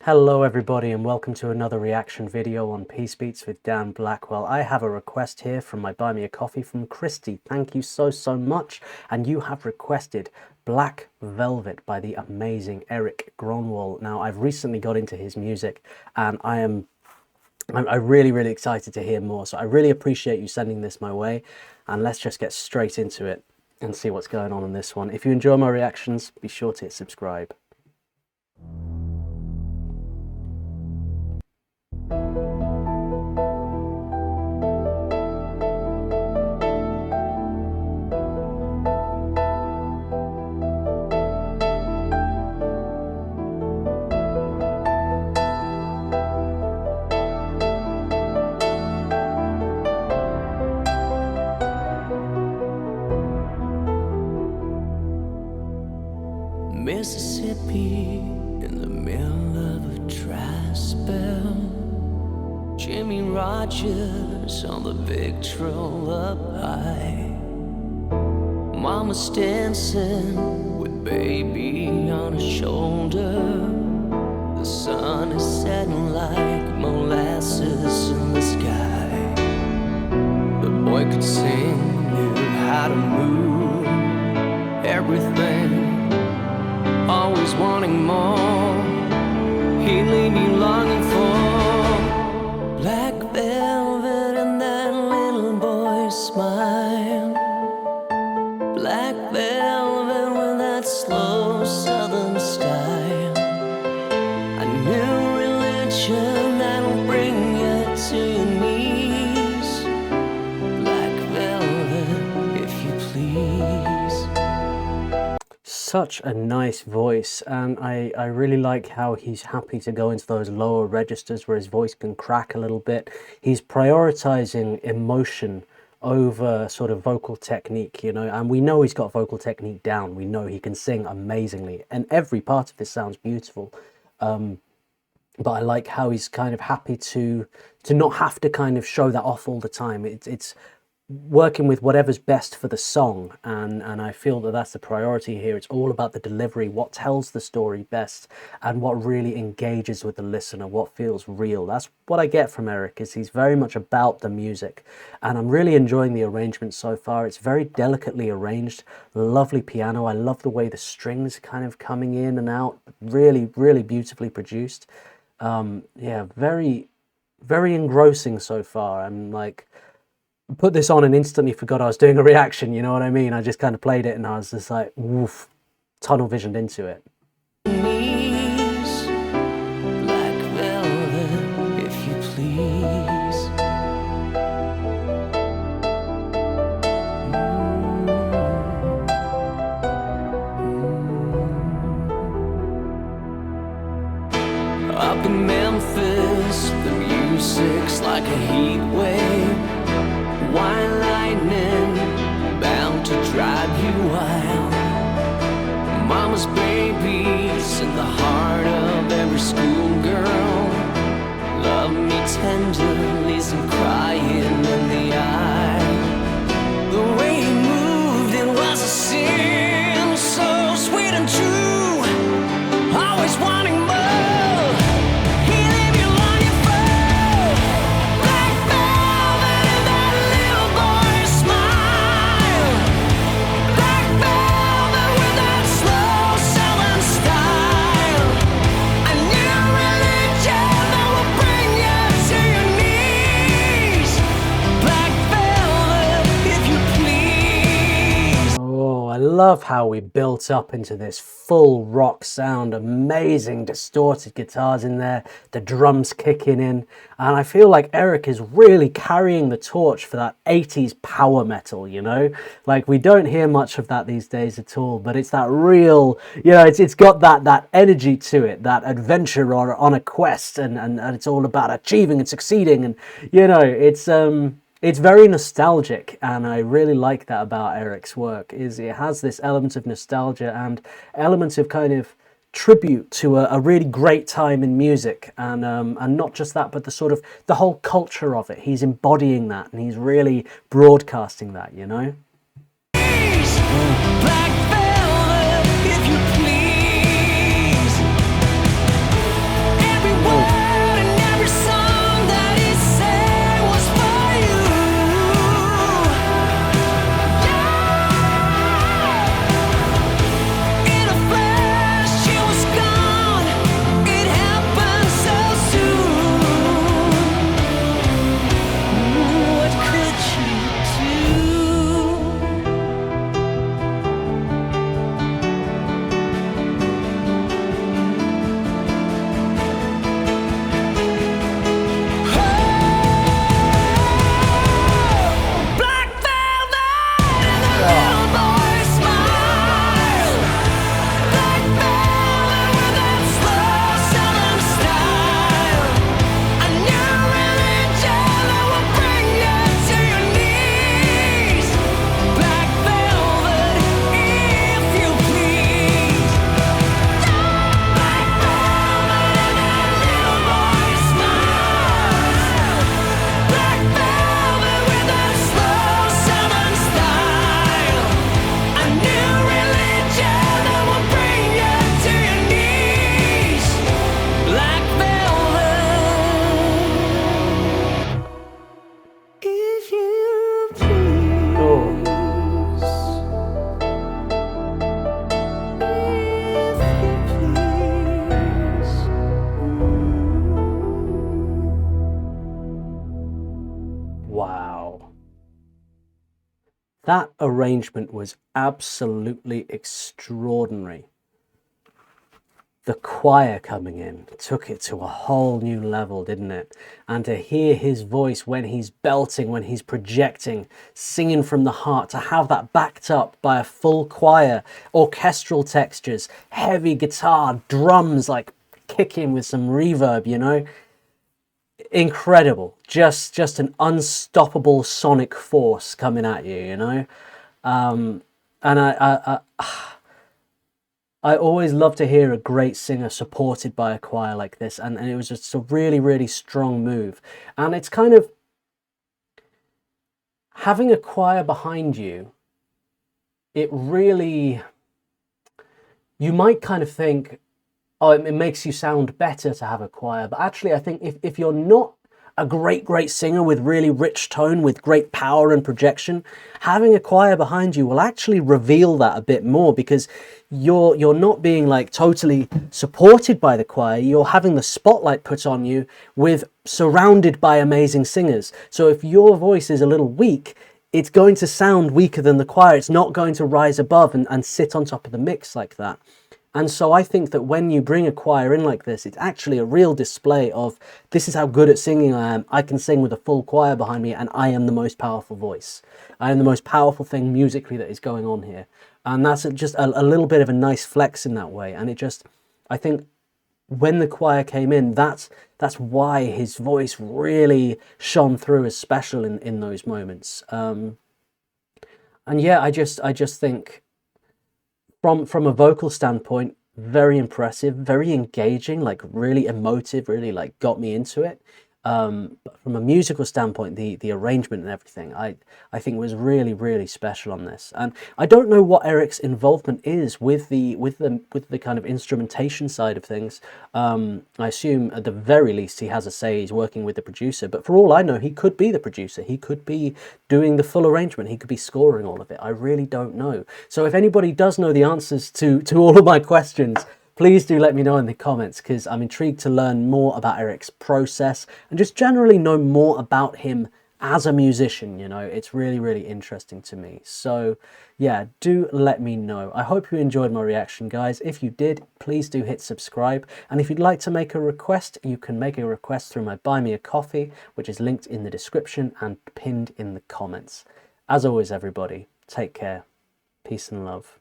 Hello everybody and welcome to another reaction video on Peace Beats with Dan Blackwell. I have a request here from my Buy Me a Coffee from Christy. Thank you so much. And you have requested Black Velvet by the amazing Erik Grönwall. Now I've recently got into his music and I'm really excited to hear more. So I really appreciate you sending this my way, and let's just get straight into it and see what's going on in this one. If you enjoy my reactions, be sure to hit subscribe. Mississippi in the middle of a dry spell. Jimmy Rogers on the Victrola up high. Mama's dancing with baby on her shoulder. The sun is setting like molasses in the sky. The boy could sing, knew how to move everything. Always wanting more, he'd leave me longing for black velvet and that little boy's smile. Black velvet with that slow southern style. A new religion that'll bring you to your knees. Black velvet, if you please. Such a nice voice, and I really like how he's happy to go into those lower registers where his voice can crack a little bit. He's prioritizing emotion over sort of vocal technique, you know, and we know he's got vocal technique down. We know he can sing amazingly and every part of this sounds beautiful. But I like how he's kind of happy to not have to kind of show that off all the time. It's working with whatever's best for the song, and I feel that that's the priority here. It's all about the delivery, what tells the story best, and what really engages with the listener, what feels real. That's what I get from Erik, is he's very much about the music, and I'm really enjoying the arrangement so far. It's very delicately arranged, lovely piano. I love the way the strings kind of coming in and out, really beautifully produced. Yeah, very engrossing so far. I'm like, put this on and instantly forgot I was doing a reaction, you know what I mean? I just kind of played it and I was just like, woof, tunnel visioned into it. Black velvet, if you please. Up in Memphis, the music's like a heat wave. White lightning, bound to drive you wild. Mama's babies in the heart of every schoolgirl. Love me tender, leaves him crying in the eye. The way he moved, it was a sin, so sweet and true. Always wanting more. I love how we built up into this full rock sound, amazing distorted guitars in there, the drums kicking in, and I feel like Erik is really carrying the torch for that 80s power metal, you know? Like, we don't hear much of that these days at all, but it's that real, you know, it's got that energy to it, that adventure on a quest, and it's all about achieving and succeeding, and, you know, it's very nostalgic, and I really like that about Erik's work, is it has this element of nostalgia and elements of kind of tribute to a really great time in music, and not just that, but the whole culture of it. He's embodying that, and he's really broadcasting that, you know? Black velvet, if you please. That arrangement was absolutely extraordinary. The choir coming in took it to a whole new level, didn't it? And to hear his voice when he's belting, when he's projecting, singing from the heart, to have that backed up by a full choir, orchestral textures, heavy guitar, drums like kicking with some reverb, you know? Incredible. Just an unstoppable sonic force coming at you, you know? And I always love to hear a great singer supported by a choir like this, and it was just a really, really strong move. And it's kind of having a choir behind you, it really, you might kind of think, oh, it makes you sound better to have a choir. But actually, I think if you're not a great singer with really rich tone, with great power and projection, having a choir behind you will actually reveal that a bit more, because you're not being like totally supported by the choir. You're having the spotlight put on you, with surrounded by amazing singers. So if your voice is a little weak, it's going to sound weaker than the choir. It's not going to rise above and sit on top of the mix like that. And so I think that when you bring a choir in like this, it's actually a real display of, this is how good at singing I am. I can sing with a full choir behind me, and I am the most powerful voice. I am the most powerful thing musically that is going on here. And that's just a little bit of a nice flex in that way. And it just, I think when the choir came in, that's why his voice really shone through as special in those moments. And yeah, I just think, from a vocal standpoint, very impressive, very engaging, like really emotive, really like got me into it. But from a musical standpoint, the arrangement and everything, I think was really, really special on this. And I don't know what Erik's involvement is with the kind of instrumentation side of things. I assume at the very least he has a say. He's working with the producer, but for all I know, he could be the producer. He could be doing the full arrangement. He could be scoring all of it. I really don't know. So if anybody does know the answers to all of my questions, please do let me know in the comments, because I'm intrigued to learn more about Erik's process and just generally know more about him as a musician. You know, it's really, really interesting to me. So yeah, do let me know. I hope you enjoyed my reaction, guys. If you did, please do hit subscribe. And if you'd like to make a request, you can make a request through my Buy Me a Coffee, which is linked in the description and pinned in the comments. As always, everybody, take care. Peace and love.